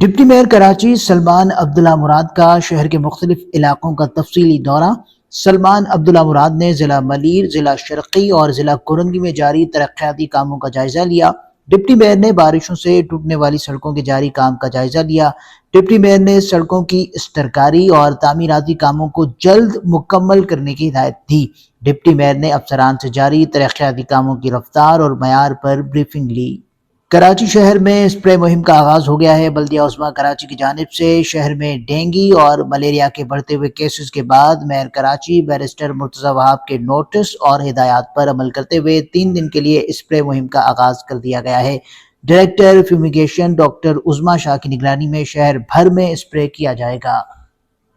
Deputy mayor Karachi Salman عبداللہ مراد کا شہر کے مختلف علاقوں کا تفصیلی دورہ۔ سلمان عبداللہ مراد نے ضلع ملیر، ضلع شرقی اور ضلع کورنگی میں جاری ترقیاتی کاموں کا جائزہ لیا۔ ڈپٹی میئر نے بارشوں سے ٹوٹنے والی سڑکوں کے جاری کام کا جائزہ لیا۔ ڈپٹی میئر نے سڑکوں کی استرکاری اور تعمیراتی کاموں کو جلد مکمل کرنے کی ہدایت دی۔ ڈپٹی میئر نے افسران سے جاری ترقیاتی کاموں کی رفتار اور معیار پر بریفنگ لی۔ کراچی شہر میں اسپرے مہم کا آغاز ہو گیا ہے۔ بلدیہ عظمیٰ کراچی کی جانب سے شہر میں ڈینگی اور ملیریا کے بڑھتے ہوئے کیسز کے بعد میئر کراچی بیرسٹر مرتضی وہاب کے نوٹس اور ہدایات پر عمل کرتے ہوئے 3 دن کے لیے اسپرے مہم کا آغاز کر دیا گیا ہے۔ ڈائریکٹر فیومیگیشن ڈاکٹر عظمیٰ شاہ کی نگرانی میں شہر بھر میں اسپرے کیا جائے گا۔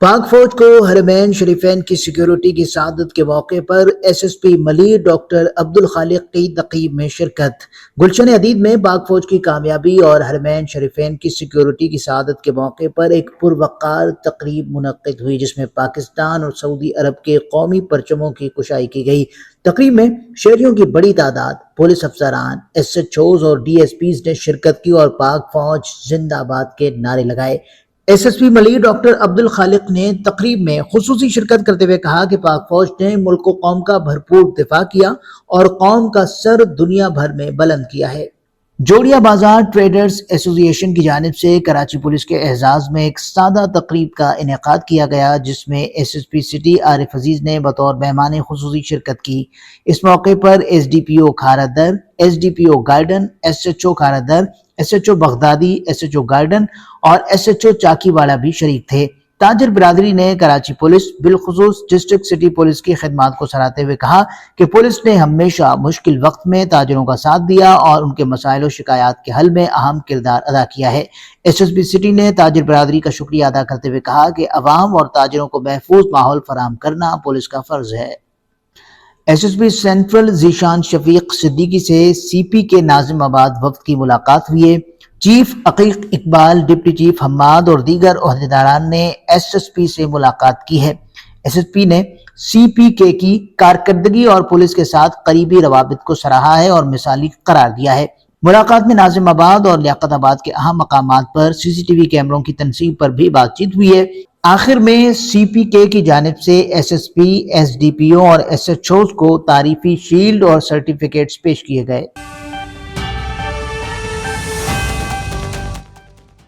پاک فوج کو حرمین شریفین کی سیکیورٹی کی سعادت کے موقع پر S S P Malir doctor Abdulkhaliq کی تقریب میں شرکت۔ گلشن حدید میں پاک فوج کی کامیابی اور حرمین شریفین کی سیکیورٹی کی سعادت کے موقع پر ایک پروقار تقریب منعقد ہوئی، جس میں پاکستان اور سعودی عرب کے قومی پرچموں کی کشائی کی گئی۔ تقریب میں شہریوں کی بڑی تعداد، پولیس افسران، ایس ایچ اوز اور ڈی ایس پیز نے شرکت کی اور پاک فوج زندہ باد کے نعرے لگائے۔ S S P Malir doctor Abdul Khaliq نے تقریب میں خصوصی شرکت کرتے ہوئے کہا کہ پاک فوج نے ملک و قوم کا بھرپور دفاع کیا اور قوم کا سر دنیا بھر میں بلند کیا ہے۔ جوڑیہ بازار ٹریڈرز ایسوسی ایشن کی جانب سے کراچی پولیس کے اعزاز میں ایک سادہ تقریب کا انعقاد کیا گیا، جس میں S S P city Arif Aziz نے بطور مہمان خصوصی شرکت کی۔ اس موقع پر S D P O Kharadar, S D P O garden, S H O Kharadar, S H O Baghdadi, S H O garden اور S H O Chakiwala بھی شریک تھے۔ تاجر برادری نے کراچی پولیس، بالخصوص ڈسٹرکٹ سٹی پولیس کی خدمات کو سراہتے ہوئے کہا کہ پولیس نے ہمیشہ مشکل وقت میں تاجروں کا ساتھ دیا اور ان کے مسائل و شکایات کے حل میں اہم کردار ادا کیا ہے۔ ایس ایس پی سٹی نے تاجر برادری کا شکریہ ادا کرتے ہوئے کہا کہ عوام اور تاجروں کو محفوظ ماحول فراہم کرنا پولیس کا فرض ہے۔ S S P central Zeeshan Shafiq Siddiqui سے سی پی کے ناظم آباد وفد کی ملاقات ہوئی۔ Chief Aqeeq Iqbal, deputy chief Hammad اور دیگر عہدیداران نے ایس ایس پی سے ملاقات کی ہے۔ ایس ایس پی نے سی پی کے کی کارکردگی اور پولیس کے ساتھ قریبی روابط کو سراہا ہے اور مثالی قرار دیا ہے۔ ملاقات میں ناظم آباد اور لیاقت آباد کے اہم مقامات پر سی سی ٹی وی کیمروں کی تنصیب پر بھی بات چیت ہوئی ہے۔ آخر میں سی پی کے کی جانب سے S S P, S D P O اور ایس ایچ اوز کو تعریفی شیلڈ اور سرٹیفکیٹس پیش کیے گئے۔